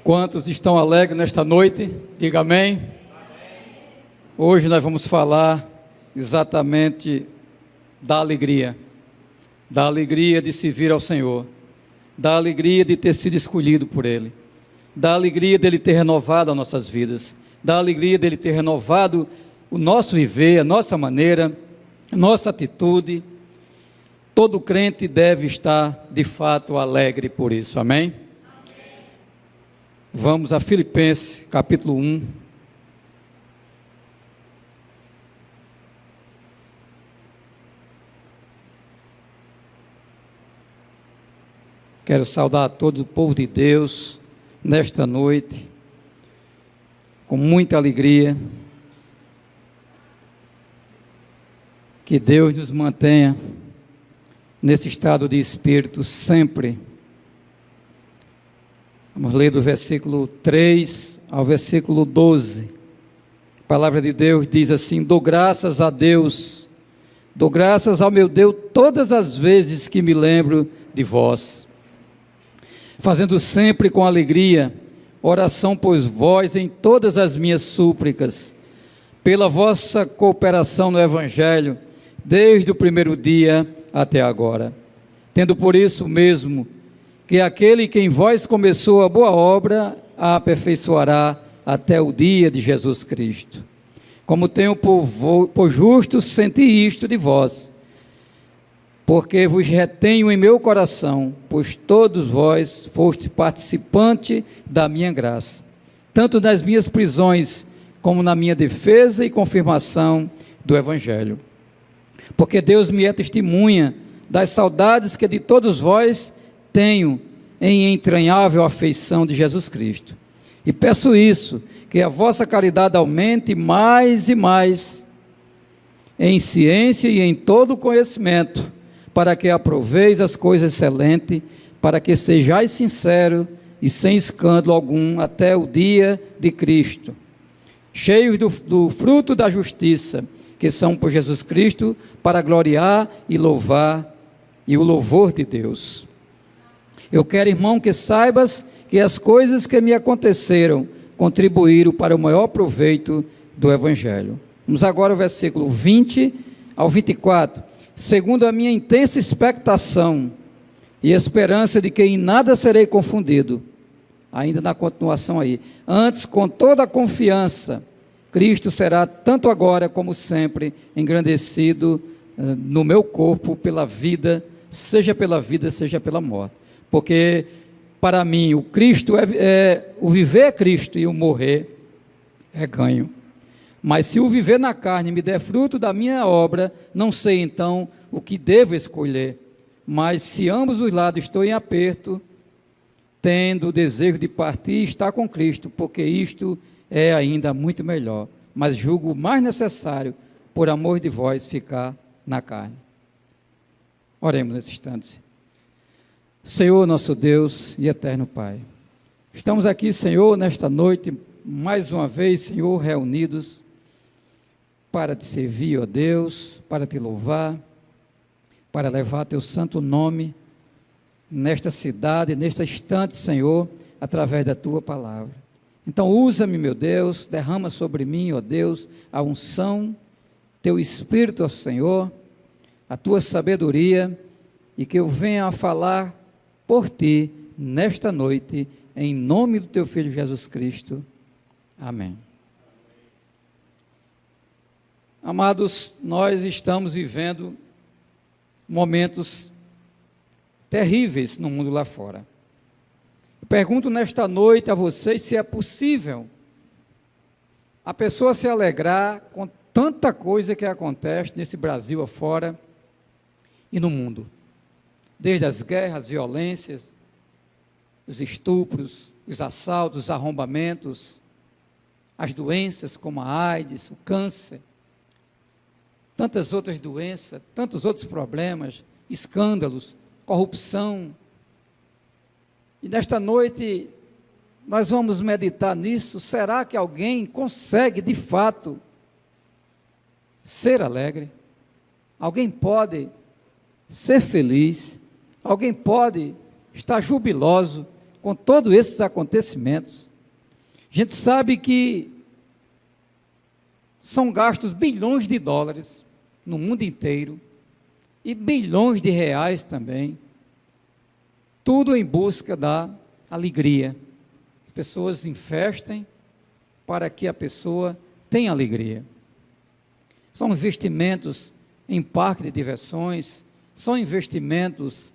Quantos estão alegres nesta noite? Diga amém. Hoje nós vamos falar exatamente da alegria de servir ao Senhor, da alegria de ter sido escolhido por Ele, da alegria dEle ter renovado as nossas vidas, da alegria dEle ter renovado o nosso viver, a nossa maneira, a nossa atitude. Todo crente deve estar de fato alegre por isso, amém? Vamos a Filipenses, capítulo 1. Quero saudar todo o povo de Deus nesta noite, com muita alegria. Que Deus nos mantenha nesse estado de espírito sempre. Vamos ler do versículo 3 ao versículo 12. A palavra de Deus diz assim: dou graças a Deus, dou graças ao meu Deus todas as vezes que me lembro de vós, fazendo sempre com alegria oração por vós em todas as minhas súplicas, pela vossa cooperação no Evangelho, desde o primeiro dia até agora, tendo por isso mesmo que aquele que em vós começou a boa obra a aperfeiçoará até o dia de Jesus Cristo. Como tenho por justo sentir isto de vós, porque vos retenho em meu coração, pois todos vós fostes participante da minha graça, tanto nas minhas prisões, como na minha defesa e confirmação do Evangelho. Porque Deus me é testemunha das saudades que de todos vós tenho em entranhável afeição de Jesus Cristo. E peço isso, que a vossa caridade aumente mais e mais, em ciência e em todo conhecimento, para que aproveis as coisas excelentes, para que sejais sinceros e sem escândalo algum até o dia de Cristo, cheios do fruto da justiça, que são por Jesus Cristo, para gloriar e louvar e o louvor de Deus. Eu quero, irmão, que saibas que as coisas que me aconteceram contribuíram para o maior proveito do Evangelho. Vamos agora ao versículo 20 ao 24. Segundo a minha intensa expectação e esperança de que em nada serei confundido, ainda na continuação aí, antes com toda a confiança, Cristo será tanto agora como sempre engrandecido no meu corpo pela vida, seja pela morte. Porque para mim o Cristo o viver é Cristo e o morrer é ganho. Mas se o viver na carne me der fruto da minha obra, não sei então o que devo escolher. Mas se ambos os lados estou em aperto, tendo o desejo de partir e estar com Cristo, porque isto é ainda muito melhor. Mas julgo mais necessário, por amor de vós, ficar na carne. Oremos nesse instante. Senhor, nosso Deus e eterno Pai, estamos aqui, Senhor, nesta noite, mais uma vez, Senhor, reunidos para te servir, ó Deus, para te louvar, para levar teu santo nome nesta cidade, neste instante, Senhor, através da tua palavra. Então usa-me, meu Deus, derrama sobre mim, ó Deus, a unção, teu Espírito, ó Senhor, a tua sabedoria, e que eu venha a falar por ti, nesta noite, em nome do teu Filho Jesus Cristo. Amém. Amados, nós estamos vivendo momentos terríveis no mundo lá fora. Eu pergunto nesta noite a vocês se é possível a pessoa se alegrar com tanta coisa que acontece nesse Brasil afora e no mundo. Desde as guerras, as violências, os estupros, os assaltos, os arrombamentos, as doenças como a AIDS, o câncer, tantas outras doenças, tantos outros problemas, escândalos, corrupção. E nesta noite nós vamos meditar nisso. Será que alguém consegue de fato ser alegre? Alguém pode ser feliz? Alguém pode estar jubiloso com todos esses acontecimentos, a gente sabe que são gastos bilhões de dólares no mundo inteiro e bilhões de reais também, tudo em busca da alegria. As pessoas investem para que a pessoa tenha alegria. São investimentos em parque de diversões, são investimentos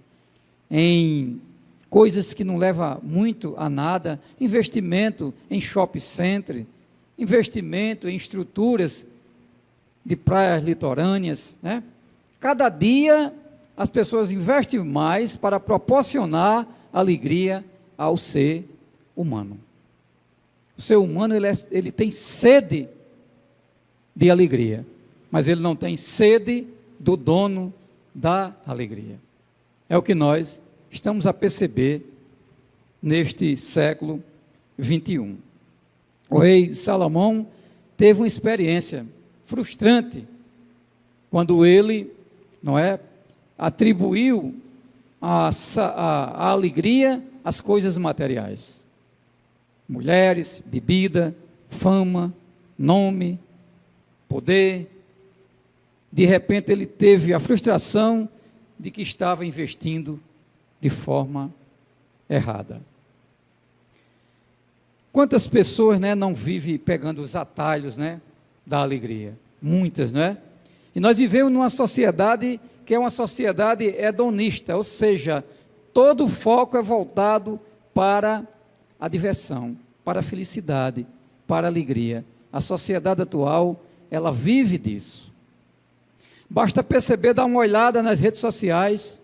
em coisas que não levam muito a nada, investimento em shopping center, investimento em estruturas de praias litorâneas, né? Cada dia as pessoas investem mais para proporcionar alegria ao ser humano. O ser humano ele tem sede de alegria, mas ele não tem sede do dono da alegria. É o que nós estamos a perceber neste século 21. O rei Salomão teve uma experiência frustrante quando ele, atribuiu a alegria às coisas materiais. Mulheres, bebida, fama, nome, poder. De repente ele teve a frustração de que estava investindo de forma errada. Quantas pessoas, não vivem pegando os atalhos, da alegria? Muitas, não é? E nós vivemos numa sociedade que é uma sociedade hedonista, ou seja, todo o foco é voltado para a diversão, para a felicidade, para a alegria. A sociedade atual, ela vive disso. Basta perceber, dar uma olhada nas redes sociais,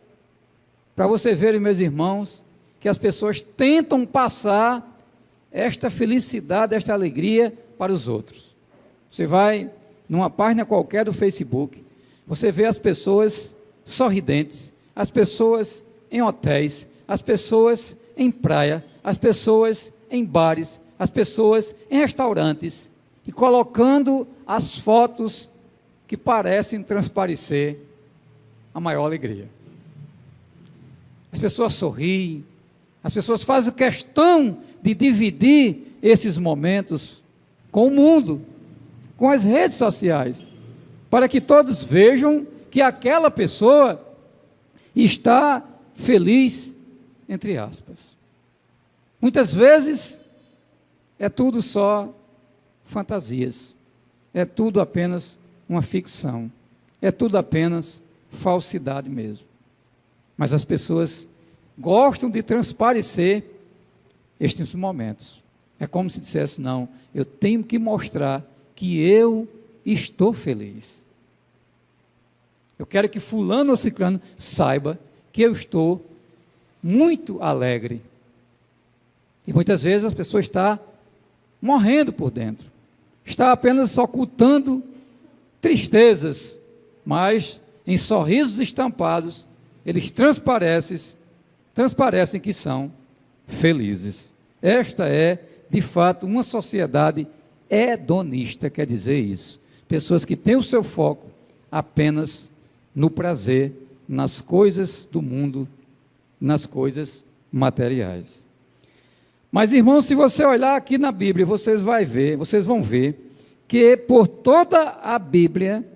para você ver, meus irmãos, que as pessoas tentam passar esta felicidade, esta alegria para os outros. Você vai numa página qualquer do Facebook, você vê as pessoas sorridentes, as pessoas em hotéis, as pessoas em praia, as pessoas em bares, as pessoas em restaurantes, e colocando as fotos que parecem transparecer a maior alegria. As pessoas sorriem, as pessoas fazem questão de dividir esses momentos com o mundo, com as redes sociais, para que todos vejam que aquela pessoa está feliz, entre aspas. Muitas vezes é tudo só fantasias, é tudo apenas uma ficção, é tudo apenas falsidade mesmo. Mas as pessoas gostam de transparecer estes momentos. É como se dissesse, não, eu tenho que mostrar que eu estou feliz. Eu quero que fulano ou ciclano saiba que eu estou muito alegre. E muitas vezes as pessoas estão morrendo por dentro. Está apenas ocultando tristezas, mas em sorrisos estampados, eles transparecem que são felizes. Esta é, de fato, uma sociedade hedonista, quer dizer isso. Pessoas que têm o seu foco apenas no prazer, nas coisas do mundo, nas coisas materiais. Mas, irmãos, se você olhar aqui na Bíblia, vocês vão ver que por toda a Bíblia,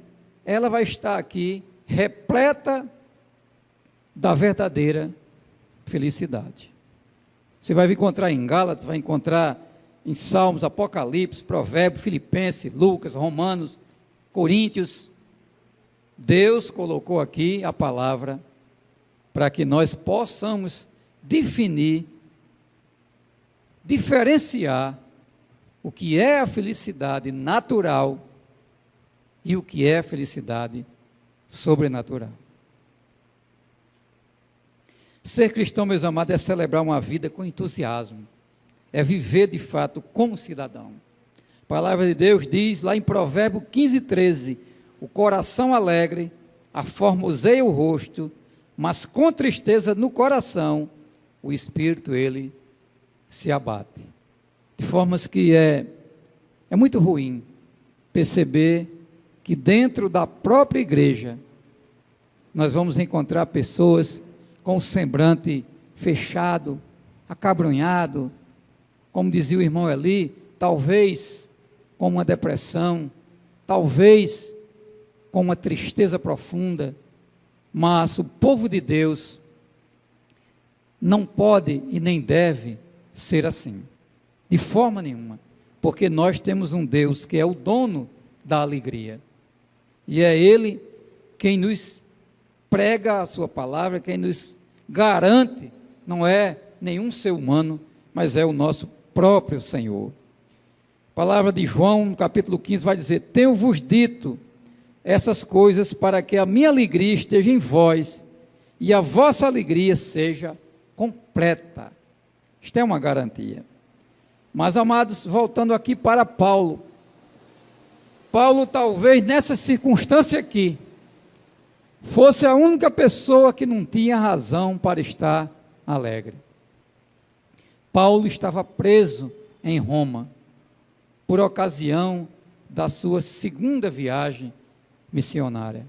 ela vai estar aqui repleta da verdadeira felicidade. Você vai encontrar em Gálatas, vai encontrar em Salmos, Apocalipse, Provérbios, Filipenses, Lucas, Romanos, Coríntios. Deus colocou aqui a palavra para que nós possamos definir, diferenciar o que é a felicidade natural e o que é a felicidade sobrenatural. Ser cristão, meus amados, é celebrar uma vida com entusiasmo, é viver de fato como cidadão. A palavra de Deus diz lá em Provérbios 15:13, o coração alegre aformoseia o rosto, mas com tristeza no coração, o espírito ele se abate. De formas que é muito ruim perceber que dentro da própria igreja nós vamos encontrar pessoas com o semblante fechado, acabrunhado, como dizia o irmão Eli, talvez com uma depressão, talvez com uma tristeza profunda, mas o povo de Deus não pode e nem deve ser assim, de forma nenhuma, porque nós temos um Deus que é o dono da alegria, e é Ele quem nos prega a sua palavra, quem nos garante, não é nenhum ser humano, mas é o nosso próprio Senhor. A palavra de João, no capítulo 15, vai dizer: tenho-vos dito essas coisas para que a minha alegria esteja em vós e a vossa alegria seja completa. Isto é uma garantia. Mas, amados, voltando aqui para Paulo, talvez nessa circunstância aqui, fosse a única pessoa que não tinha razão para estar alegre. Paulo estava preso em Roma, por ocasião da sua segunda viagem missionária.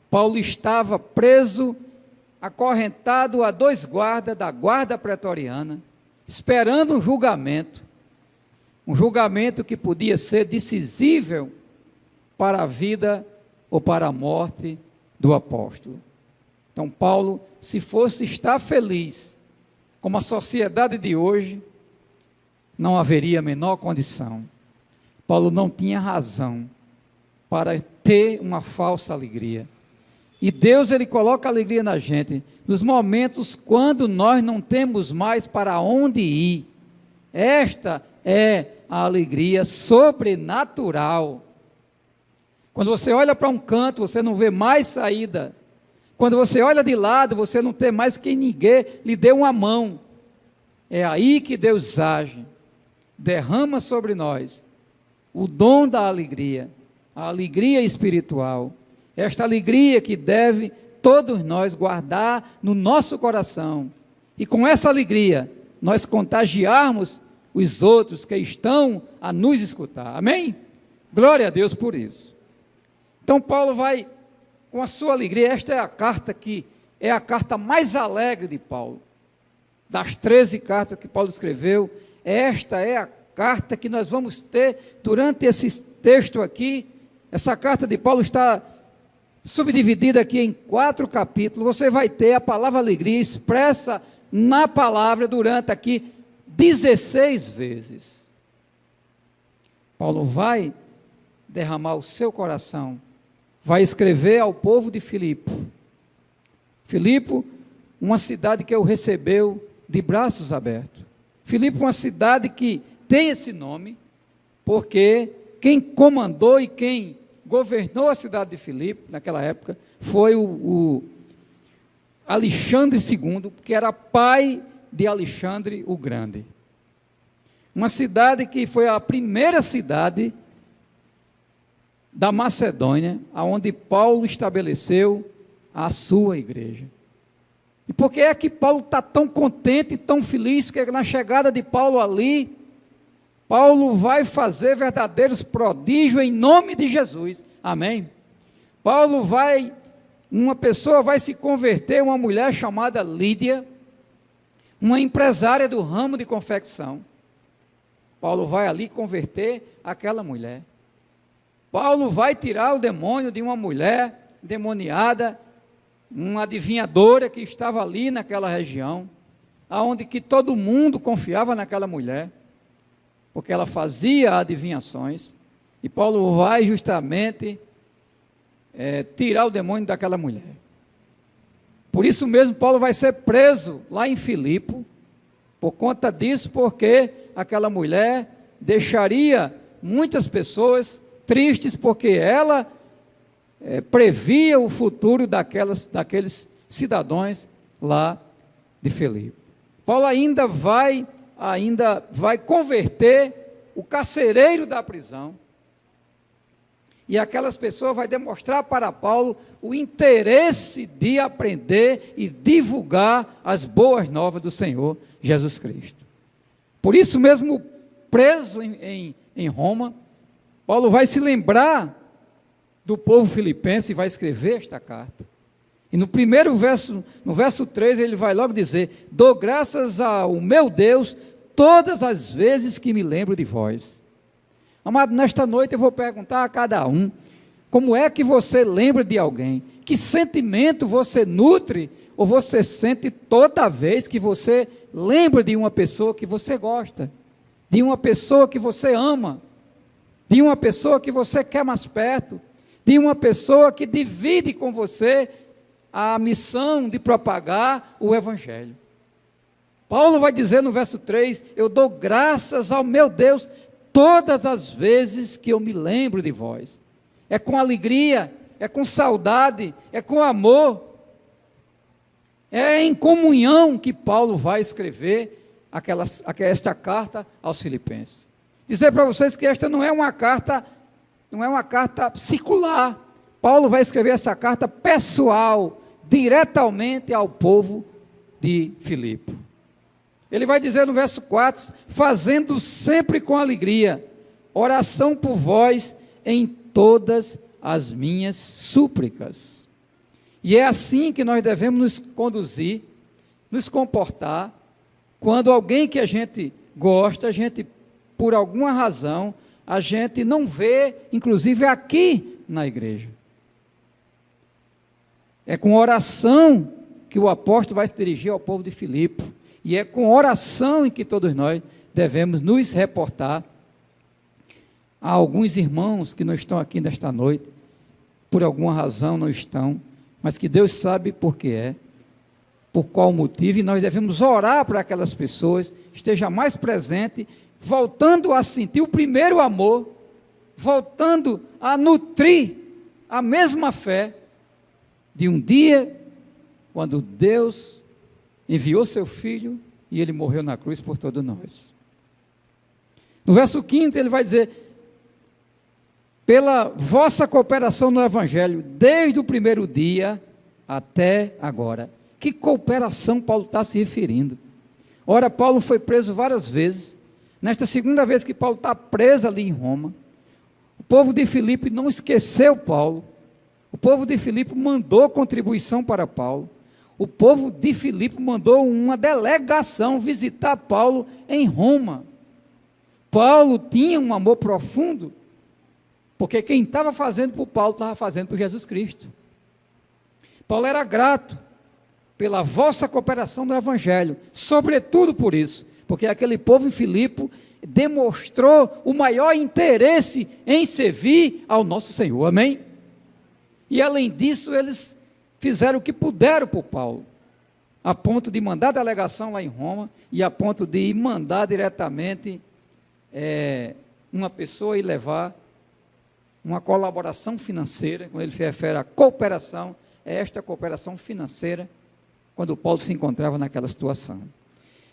Paulo estava preso, acorrentado a 2 guardas da guarda pretoriana, esperando um julgamento que podia ser decisivo para a vida ou para a morte do apóstolo. Então Paulo, se fosse estar feliz, como a sociedade de hoje, não haveria a menor condição. Paulo não tinha razão para ter uma falsa alegria. E Deus, Ele coloca alegria na gente, nos momentos quando nós não temos mais para onde ir. Esta é a alegria sobrenatural. Quando você olha para um canto, você não vê mais saída. Quando você olha de lado, você não tem mais quem ninguém lhe dê uma mão. É aí que Deus age, derrama sobre nós o dom da alegria, a alegria espiritual. Esta alegria que deve todos nós guardar no nosso coração. E com essa alegria, nós contagiarmos os outros que estão a nos escutar. Amém? Glória a Deus por isso. Então Paulo vai com a sua alegria. Esta é a carta que é a carta mais alegre de Paulo. Das 13 cartas que Paulo escreveu, esta é a carta que nós vamos ter durante esse texto aqui. Essa carta de Paulo está subdividida aqui em 4 capítulos. Você vai ter a palavra alegria expressa na palavra durante aqui 16 vezes. Paulo vai derramar o seu coração, vai escrever ao povo de Filipe. Filipe, uma cidade que o recebeu de braços abertos. Filipe, uma cidade que tem esse nome, porque quem comandou e quem governou a cidade de Filipe, naquela época, foi o Alexandre II, que era pai de Alexandre o Grande. Uma cidade que foi a primeira cidade da Macedônia, aonde Paulo estabeleceu a sua igreja. E por que é que Paulo está tão contente e tão feliz? Porque na chegada de Paulo ali, Paulo vai fazer verdadeiros prodígios em nome de Jesus. Amém? Uma pessoa vai se converter, uma mulher chamada Lídia, uma empresária do ramo de confecção. Paulo vai ali converter aquela mulher. Paulo vai tirar o demônio de uma mulher demoniada, uma adivinhadora que estava ali naquela região, aonde que todo mundo confiava naquela mulher, porque ela fazia adivinhações, e Paulo vai justamente tirar o demônio daquela mulher. Por isso mesmo Paulo vai ser preso lá em Filipe, por conta disso, porque aquela mulher deixaria muitas pessoas tristes, porque ela previa o futuro daqueles cidadãos lá de Filipe. Paulo ainda vai converter o carcereiro da prisão, e aquelas pessoas vai demonstrar para Paulo o interesse de aprender e divulgar as boas novas do Senhor Jesus Cristo. Por isso mesmo, preso em Roma, Paulo vai se lembrar do povo filipense e vai escrever esta carta. E no primeiro verso, no verso 3, ele vai logo dizer: dou graças ao meu Deus todas as vezes que me lembro de vós. Amado, nesta noite eu vou perguntar a cada um: como é que você lembra de alguém? Que sentimento você nutre ou você sente toda vez que você lembra de uma pessoa que você gosta, de uma pessoa que você ama, de uma pessoa que você quer mais perto, de uma pessoa que divide com você a missão de propagar o Evangelho? Paulo vai dizer no verso 3: eu dou graças ao meu Deus todas as vezes que eu me lembro de vós. É com alegria, é com saudade, é com amor, é em comunhão que Paulo vai escrever esta carta aos Filipenses. Dizer para vocês que esta não é uma carta circular. Paulo vai escrever essa carta pessoal, diretamente ao povo de Filipe. Ele vai dizer no verso 4: fazendo sempre com alegria, oração por vós em todas as minhas súplicas. E é assim que nós devemos nos conduzir, nos comportar, quando alguém que a gente gosta, a gente, por alguma razão, a gente não vê, inclusive aqui na igreja. É com oração que o apóstolo vai se dirigir ao povo de Filipe, e é com oração em que todos nós devemos nos reportar a alguns irmãos que não estão aqui nesta noite, por alguma razão não estão, mas que Deus sabe por que é, por qual motivo, e nós devemos orar para aquelas pessoas, esteja mais presente, voltando a sentir o primeiro amor, voltando a nutrir a mesma fé de um dia, quando Deus enviou seu Filho e ele morreu na cruz por todos nós. No verso 5 ele vai dizer: pela vossa cooperação no Evangelho, desde o primeiro dia até agora. Que cooperação Paulo está se referindo? Ora, Paulo foi preso várias vezes. Nesta segunda vez que Paulo está preso ali em Roma, o povo de Filipe não esqueceu Paulo. O povo de Filipe mandou contribuição para Paulo. O povo de Filipe mandou uma delegação visitar Paulo em Roma. Paulo tinha um amor profundo, porque quem estava fazendo por Paulo, estava fazendo por Jesus Cristo. Paulo era grato pela vossa cooperação no Evangelho, sobretudo por isso, porque aquele povo em Filipe demonstrou o maior interesse em servir ao nosso Senhor, amém? E além disso, eles fizeram o que puderam por Paulo, a ponto de mandar delegação lá em Roma, e a ponto de mandar diretamente uma pessoa e levar uma colaboração financeira. Quando ele se refere à cooperação, é esta cooperação financeira, quando Paulo se encontrava naquela situação.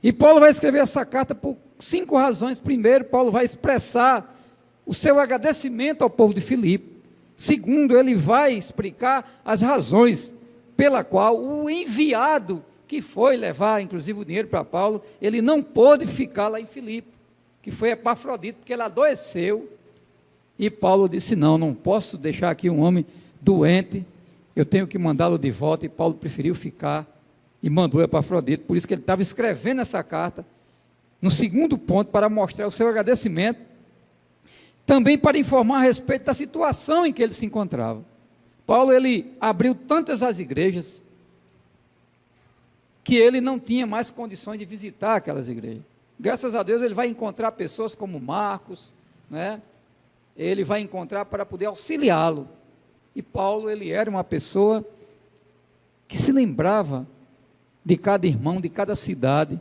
E Paulo vai escrever essa carta por 5 razões. Primeiro, Paulo vai expressar o seu agradecimento ao povo de Filipe. Segundo, ele vai explicar as razões pela qual o enviado que foi levar, inclusive, o dinheiro para Paulo, ele não pôde ficar lá em Filipe, que foi Epafrodito, porque ele adoeceu, e Paulo disse: não posso deixar aqui um homem doente, eu tenho que mandá-lo de volta, e Paulo preferiu ficar, e mandou Epafrodito. Por isso que ele estava escrevendo essa carta, no segundo ponto, para mostrar o seu agradecimento, também para informar a respeito da situação em que ele se encontrava. Paulo, ele abriu tantas as igrejas, que ele não tinha mais condições de visitar aquelas igrejas. Graças a Deus ele vai encontrar pessoas como Marcos, né? Ele vai encontrar para poder auxiliá-lo. E Paulo, ele era uma pessoa que se lembrava de cada irmão, de cada cidade,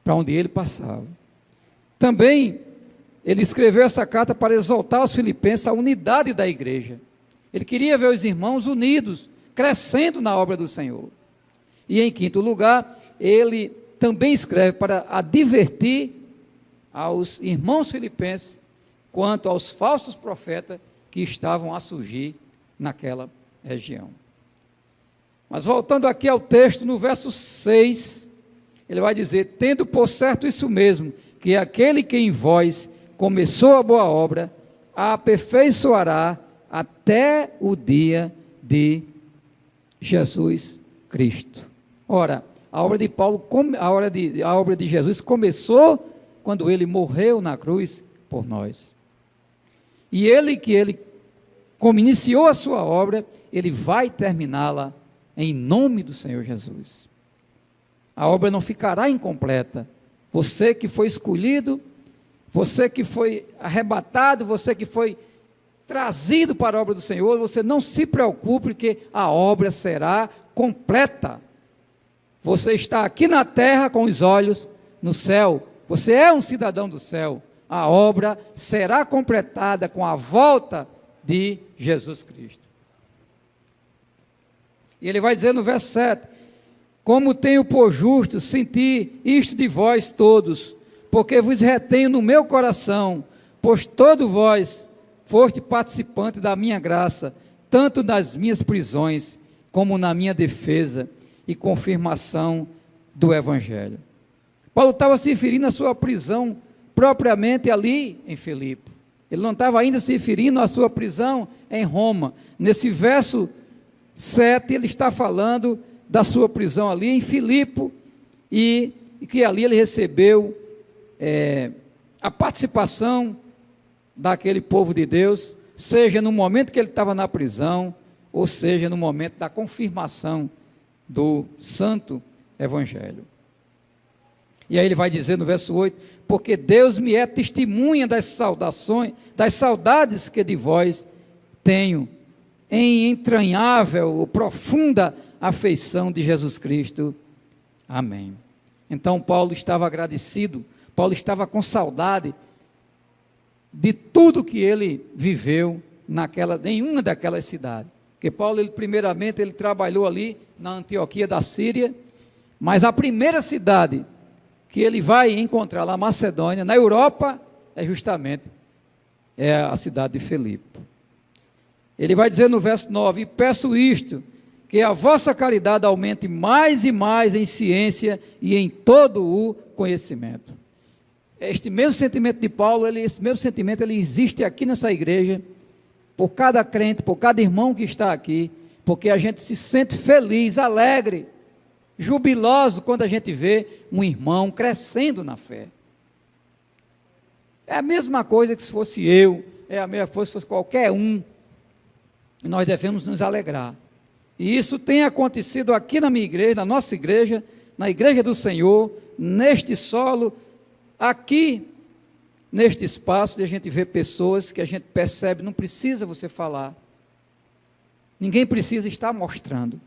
para onde ele passava. Também, ele escreveu essa carta para exaltar aos filipenses a unidade da igreja. Ele queria ver os irmãos unidos, crescendo na obra do Senhor. E em quinto lugar, ele também escreve para advertir aos irmãos filipenses quanto aos falsos profetas que estavam a surgir naquela região. Mas voltando aqui ao texto, no verso 6, ele vai dizer: tendo por certo isso mesmo, que aquele que em vós começou a boa obra, a aperfeiçoará até o dia de Jesus Cristo. Ora, a obra de Paulo, a obra de Jesus começou quando ele morreu na cruz por nós. E como iniciou a sua obra, ele vai terminá-la em nome do Senhor Jesus. A obra não ficará incompleta. Você que foi escolhido, você que foi arrebatado, você que foi trazido para a obra do Senhor, você não se preocupe, porque a obra será completa. Você está aqui na terra com os olhos no céu, você é um cidadão do céu. A obra será completada com a volta de Jesus Cristo. E ele vai dizer no verso 7, como tenho por justo sentir isto de vós todos, porque vos retenho no meu coração, pois todos vós foste participante da minha graça, tanto nas minhas prisões, como na minha defesa e confirmação do Evangelho. Paulo estava se referindo à sua prisão, propriamente ali em Filipe. Ele não estava ainda se referindo à sua prisão em Roma. Nesse verso 7, ele está falando da sua prisão ali em Filipe, e que ali ele recebeu a participação daquele povo de Deus, seja no momento que ele estava na prisão, ou seja no momento da confirmação do Santo Evangelho. E aí ele vai dizer no verso 8, porque Deus me é testemunha das saudades que de vós tenho, em entranhável, profunda afeição de Jesus Cristo. Amém. Então Paulo estava agradecido, Paulo estava com saudade de tudo que ele viveu em uma daquelas cidades. Porque Paulo, primeiramente, ele trabalhou ali na Antioquia da Síria, mas a primeira cidade que ele vai encontrar lá, Macedônia, na Europa, é justamente a cidade de Filipe. Ele vai dizer no verso 9, e peço isto, que a vossa caridade aumente mais e mais em ciência e em todo o conhecimento. Este mesmo sentimento de Paulo, esse mesmo sentimento, ele existe aqui nessa igreja, por cada crente, por cada irmão que está aqui, porque a gente se sente feliz, alegre, jubiloso quando a gente vê um irmão crescendo na fé. É a mesma coisa que se fosse eu, é a mesma coisa se fosse qualquer um, nós devemos nos alegrar. E isso tem acontecido aqui na minha igreja, na nossa igreja, na igreja do Senhor, neste solo, aqui, neste espaço, de a gente ver pessoas que a gente percebe, não precisa você falar, ninguém precisa estar mostrando,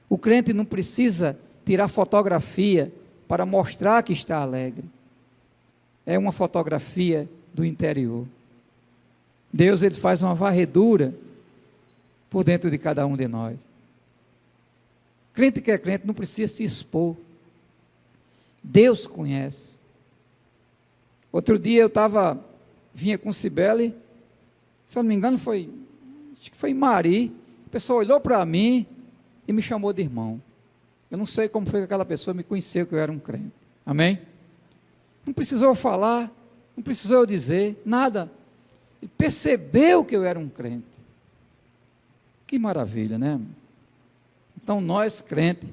o crente não precisa tirar fotografia para mostrar que está alegre, é uma fotografia do interior. Deus, ele faz uma varredura por dentro de cada um de nós. Crente que é crente não precisa se expor, Deus conhece. Outro dia eu vinha com Cibele, se eu não me engano acho que foi em Mari, a pessoa olhou para mim e me chamou de irmão. Eu não sei como foi que aquela pessoa me conheceu que eu era um crente. Amém? Não precisou eu falar, não precisou eu dizer nada. Ele percebeu que eu era um crente. Que maravilha, né? Então nós, crentes,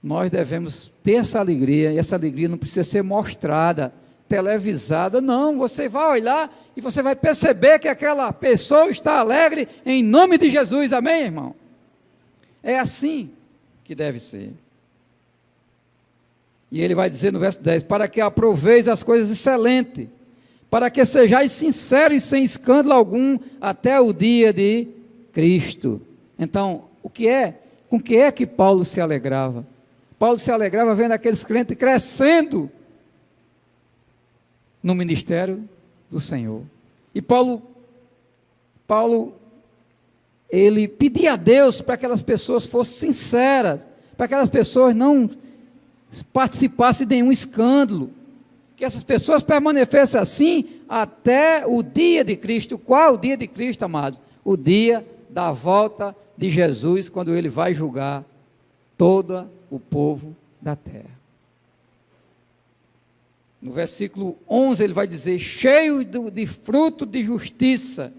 nós devemos ter essa alegria, e essa alegria não precisa ser mostrada, televisada, não, você vai olhar e você vai perceber que aquela pessoa está alegre em nome de Jesus, amém, irmão? É assim que deve ser. E ele vai dizer no verso 10, para que aproveis as coisas excelentes, para que sejais sinceros e sem escândalo algum, até o dia de Cristo. Então, com que é que Paulo se alegrava? Paulo se alegrava vendo aqueles crentes crescendo no ministério do Senhor. E Paulo, ele pedia a Deus para que aquelas pessoas fossem sinceras, para que aquelas pessoas não participassem de nenhum escândalo, que essas pessoas permanecessem assim até o dia de Cristo. Qual o dia de Cristo, amados? O dia da volta de Jesus, quando ele vai julgar todo o povo da terra. No versículo 11 ele vai dizer, cheio de fruto de justiça,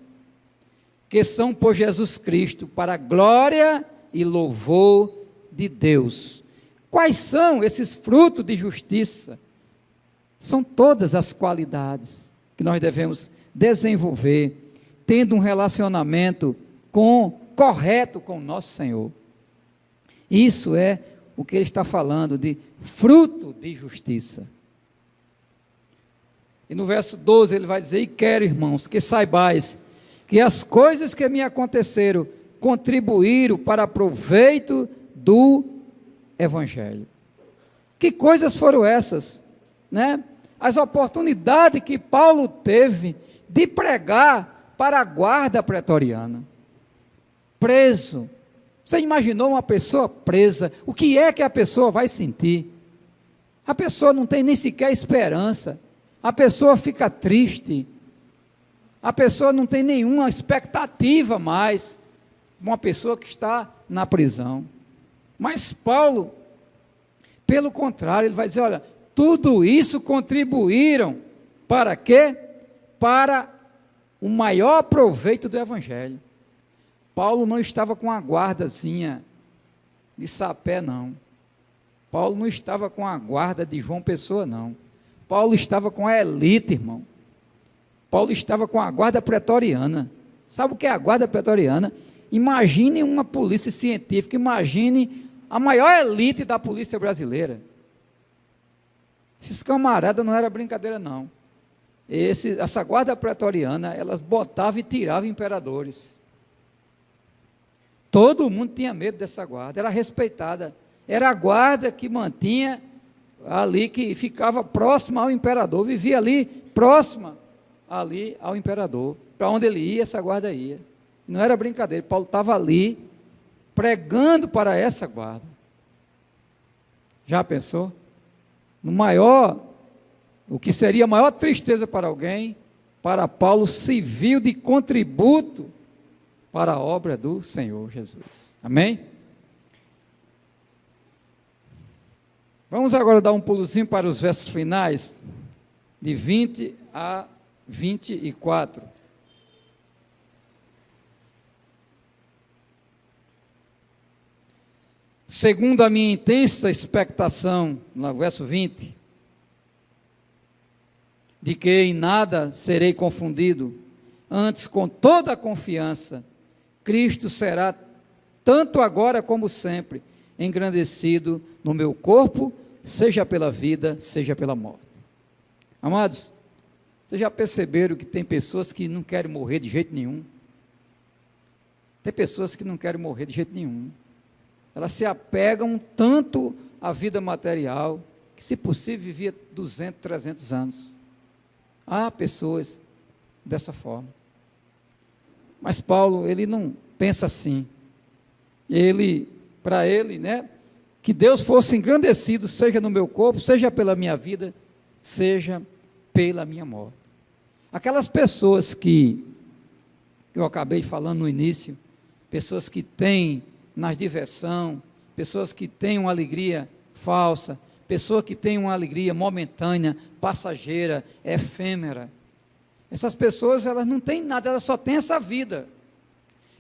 que são por Jesus Cristo, para a glória e louvor de Deus. Quais são esses frutos de justiça? São todas as qualidades que nós devemos desenvolver, tendo um relacionamento correto com o nosso Senhor. Isso é o que ele está falando de fruto de justiça. E no verso 12 ele vai dizer: e quero, irmãos, que saibais que as coisas que me aconteceram contribuíram para proveito do Evangelho. Que coisas foram essas? Né? As oportunidades que Paulo teve de pregar para a guarda pretoriana. Preso. Você imaginou uma pessoa presa? O que é que a pessoa vai sentir? A pessoa não tem nem sequer esperança. A pessoa fica triste. A pessoa não tem nenhuma expectativa mais. Uma pessoa que está na prisão. Mas Paulo, pelo contrário, ele vai dizer: olha, tudo isso contribuíram para quê? Para o maior proveito do Evangelho. Paulo não estava com a guardazinha de sapé, não. Paulo não estava com a guarda de João Pessoa, não. Paulo estava com a elite, irmão. Paulo estava com a guarda pretoriana. Sabe o que é a guarda pretoriana? Imagine uma polícia científica, imagine a maior elite da polícia brasileira. Esses camaradas não era brincadeira, não. Essa guarda pretoriana, elas botavam e tiravam imperadores. Todo mundo tinha medo dessa guarda, era respeitada. Era a guarda que mantinha ali, que ficava próxima ao imperador, vivia ali, próxima ali ao imperador. Para onde ele ia, essa guarda ia. Não era brincadeira, Paulo estava ali, pregando para essa guarda. Já pensou? O que seria a maior tristeza para alguém, para Paulo serviu de contributo para a obra do Senhor Jesus. Amém? Vamos agora dar um pulozinho para os versos finais, de 20 a 24. Segundo a minha intensa expectação, no verso 20, de que em nada serei confundido, antes com toda a confiança, Cristo será, tanto agora como sempre, engrandecido no meu corpo, seja pela vida, seja pela morte. Amados, vocês já perceberam que tem pessoas que não querem morrer de jeito nenhum? Tem pessoas que não querem morrer de jeito nenhum. Elas se apegam tanto à vida material, que se possível vivia 200, 300 anos. Há pessoas dessa forma. Mas Paulo, ele não pensa assim. Para ele, né, que Deus fosse engrandecido, seja no meu corpo, seja pela minha vida, seja pela minha morte. Aquelas pessoas que eu acabei falando no início, pessoas que têm na diversão, pessoas que têm uma alegria falsa, pessoas que têm uma alegria momentânea, passageira, efêmera. Essas pessoas, elas não têm nada, elas só têm essa vida.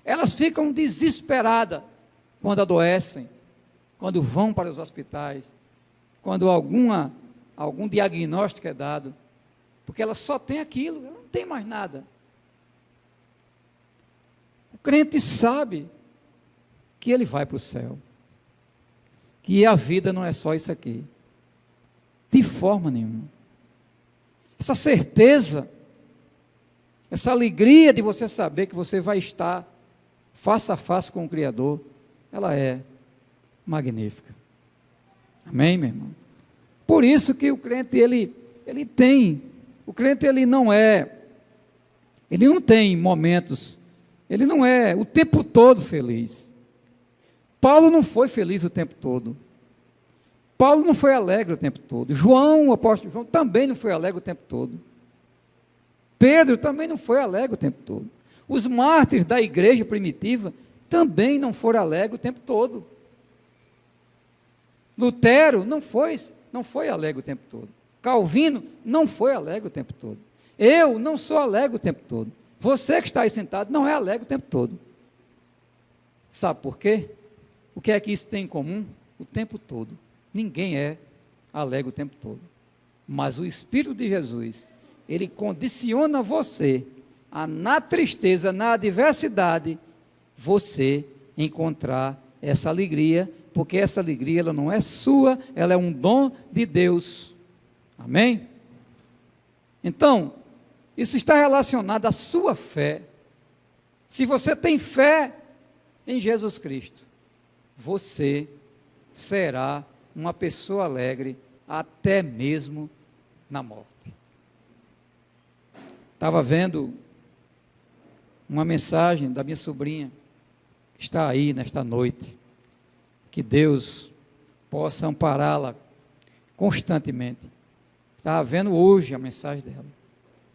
Elas ficam desesperadas quando adoecem, quando vão para os hospitais, quando algum diagnóstico é dado, porque elas só têm aquilo, ela não tem mais nada. O crente sabe que ele vai para o céu, que a vida não é só isso aqui, de forma nenhuma. Essa certeza, essa alegria de você saber que você vai estar face a face com o Criador, ela é magnífica. Amém, meu irmão? Por isso que o crente, o crente ele não tem momentos, ele não é o tempo todo feliz. Paulo não foi feliz o tempo todo. Paulo não foi alegre o tempo todo. O apóstolo João, também não foi alegre o tempo todo. Pedro também não foi alegre o tempo todo. Os mártires da igreja primitiva também não foram alegres o tempo todo. Lutero não foi alegre o tempo todo. Calvino não foi alegre o tempo todo. Eu não sou alegre o tempo todo. Você que está aí sentado não é alegre o tempo todo. Sabe por quê? O que é que isso tem em comum? O tempo todo. Ninguém é alegre o tempo todo. Mas o Espírito de Jesus, ele condiciona você a, na tristeza, na adversidade, você encontrar essa alegria, porque essa alegria ela não é sua, ela é um dom de Deus. Amém? Então, isso está relacionado à sua fé. Se você tem fé em Jesus Cristo, você será uma pessoa alegre até mesmo na morte. Estava vendo uma mensagem da minha sobrinha, que está aí nesta noite, que Deus possa ampará-la constantemente. Estava vendo hoje a mensagem dela,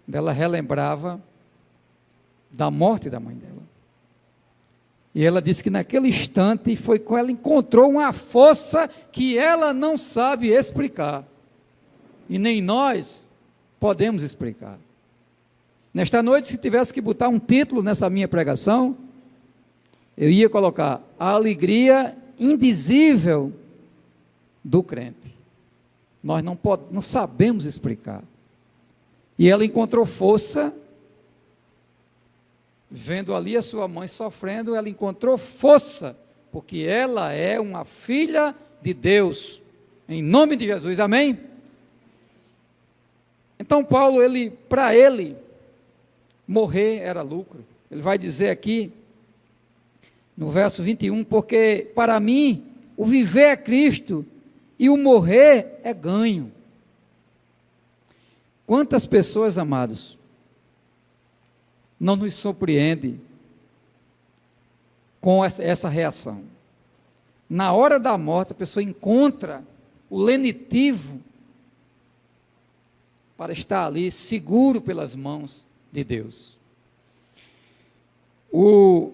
onde ela relembrava da morte da mãe dela. E ela disse que naquele instante foi quando ela encontrou uma força que ela não sabe explicar. E nem nós podemos explicar. Nesta noite, se tivesse que botar um título nessa minha pregação, eu ia colocar a alegria indizível do crente. Nós não sabemos explicar. E ela encontrou força, vendo ali a sua mãe sofrendo, ela encontrou força, porque ela é uma filha de Deus, em nome de Jesus, amém? Então Paulo, para ele, morrer era lucro. Ele vai dizer aqui, no verso 21, porque para mim, o viver é Cristo, e o morrer é ganho. Quantas pessoas, amados, não nos surpreende com essa reação. Na hora da morte, a pessoa encontra o lenitivo para estar ali seguro pelas mãos de Deus. O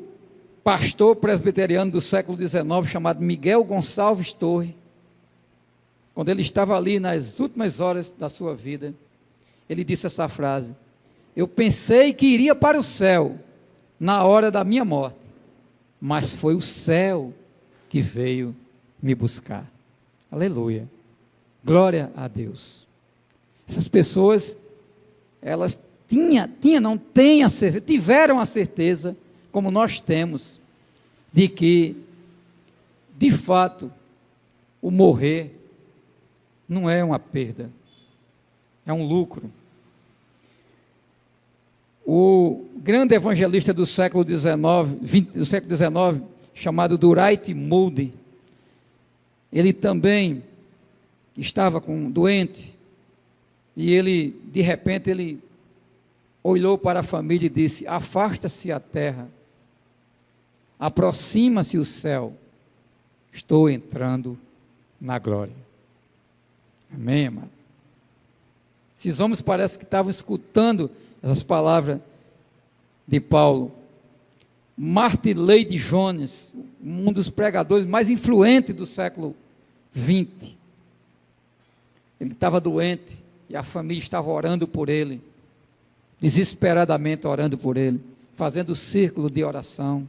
pastor presbiteriano do século XIX, chamado Miguel Gonçalves Torre, quando ele estava ali nas últimas horas da sua vida, ele disse essa frase: eu pensei que iria para o céu na hora da minha morte, mas foi o céu que veio me buscar. Aleluia, glória a Deus. Essas pessoas, elas tiveram a certeza, como nós temos, de que, de fato, o morrer não é uma perda, é um lucro. O grande evangelista do século XIX, chamado Dwight Moody, ele também estava doente, e ele, de repente, ele olhou para a família e disse: afasta-se a terra, aproxima-se o céu, estou entrando na glória. Amém, amado? Esses homens parece que estavam escutando essas palavras de Paulo. Martin Lloyd Jones, um dos pregadores mais influentes do século XX, ele estava doente e a família estava orando por ele, desesperadamente orando por ele, fazendo círculo de oração.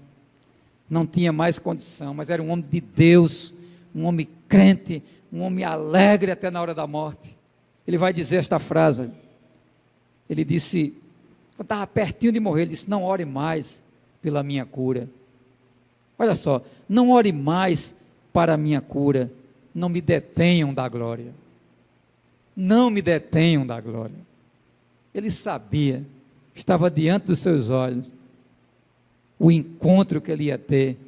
Não tinha mais condição, mas era um homem de Deus, um homem crente, um homem alegre até na hora da morte. Ele vai dizer esta frase, ele disse, quando estava pertinho de morrer, ele disse: não ore mais pela minha cura. Olha só, não ore mais para a minha cura, não me detenham da glória. Não me detenham da glória. Ele sabia, estava diante dos seus olhos, o encontro que ele ia ter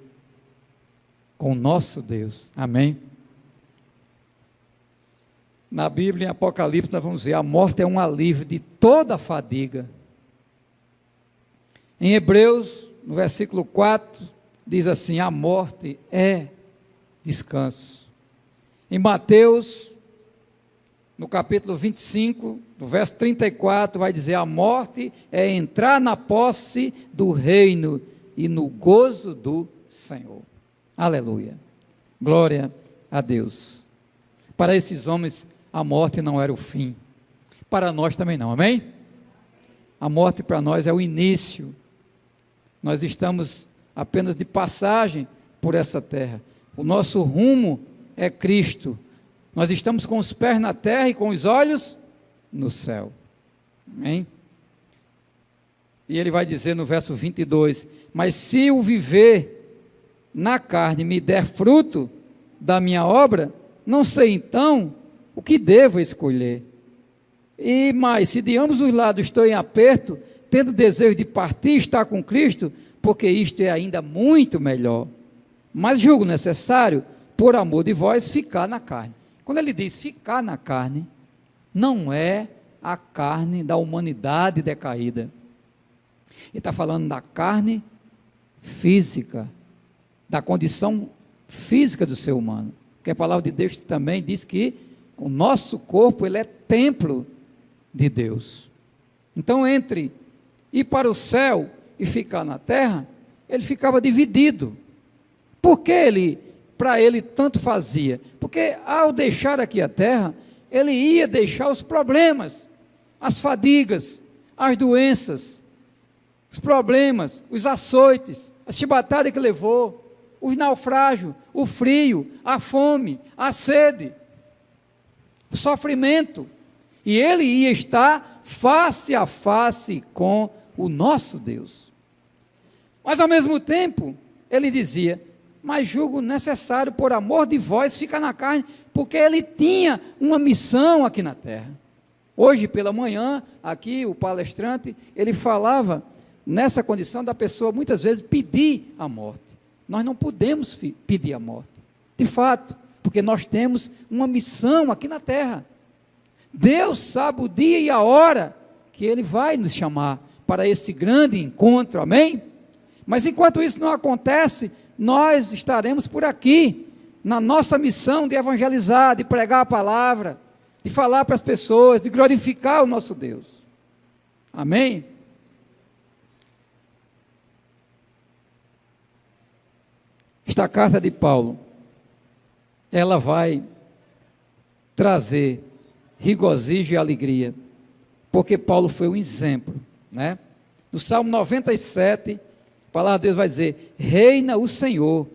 com o nosso Deus. Amém? Na Bíblia, em Apocalipse, nós vamos ver, a morte é um alívio de toda a fadiga. Em Hebreus, no versículo 4, diz assim: a morte é descanso. Em Mateus, no capítulo 25, no verso 34, vai dizer: a morte é entrar na posse do reino e no gozo do Senhor. Aleluia, glória a Deus. Para esses homens, a morte não era o fim, para nós também não, amém? A morte para nós é o início, nós estamos apenas de passagem por essa terra, O nosso rumo é Cristo. Nós estamos com os pés na terra e com os olhos no céu. Amém? E ele vai dizer no verso 22, mas se o viver na carne me der fruto da minha obra, não sei então o que devo escolher. E mais, se de ambos os lados estou em aperto, tendo desejo de partir e estar com Cristo, porque isto é ainda muito melhor. Mas julgo necessário, por amor de vós, ficar na carne. Quando ele diz ficar na carne, não é a carne da humanidade decaída. Ele está falando da carne física, da condição física do ser humano. Porque a palavra de Deus também diz que o nosso corpo, ele é templo de Deus. Então, entre ir para o céu e ficar na terra, ele ficava dividido. Por que para ele tanto fazia? Porque ao deixar aqui a terra, ele ia deixar os problemas, as fadigas, as doenças, os problemas, os açoites, a chibatada que levou, os naufrágios, o frio, a fome, a sede, o sofrimento. E ele ia estar face a face com o nosso Deus. Mas ao mesmo tempo, ele dizia, mas julgo necessário, por amor de vós, ficar na carne, porque ele tinha uma missão aqui na terra. Hoje pela manhã, aqui o palestrante, ele falava nessa condição da pessoa muitas vezes pedir a morte. Nós não podemos pedir a morte, de fato, porque nós temos uma missão aqui na terra. Deus sabe o dia e a hora que Ele vai nos chamar para esse grande encontro, amém? Mas enquanto isso não acontece, nós estaremos por aqui, na nossa missão de evangelizar, de pregar a palavra, de falar para as pessoas, de glorificar o nosso Deus, amém? Esta carta de Paulo, ela vai trazer regozijo e alegria, porque Paulo foi um exemplo, né? No Salmo 97, a palavra de Deus vai dizer, reina o Senhor,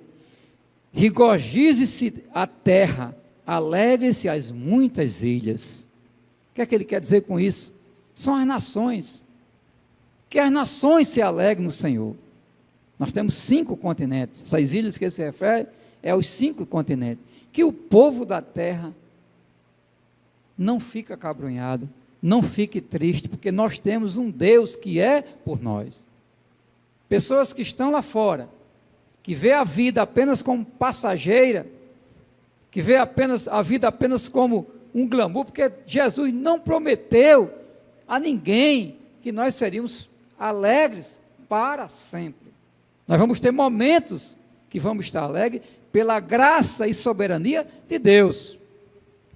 regozije-se a terra, alegre-se as muitas ilhas. O que é que ele quer dizer com isso? São as nações, que as nações se alegrem no Senhor. Nós temos 5 continentes, essas ilhas que ele se refere, é os 5 continentes, que o povo da terra não fica acabrunhado, não fique triste, porque nós temos um Deus que é por nós. Pessoas que estão lá fora, que vê a vida apenas como passageira, que vê a vida apenas como um glamour, porque Jesus não prometeu a ninguém que nós seríamos alegres para sempre. Nós vamos ter momentos que vamos estar alegres pela graça e soberania de Deus.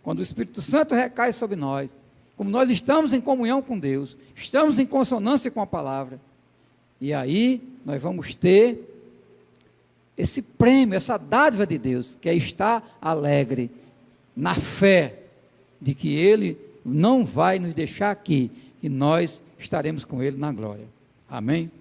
Quando o Espírito Santo recai sobre nós, como nós estamos em comunhão com Deus, estamos em consonância com a palavra, e aí nós vamos ter esse prêmio, essa dádiva de Deus, que é estar alegre, na fé, de que Ele não vai nos deixar aqui, e nós estaremos com Ele na glória. Amém?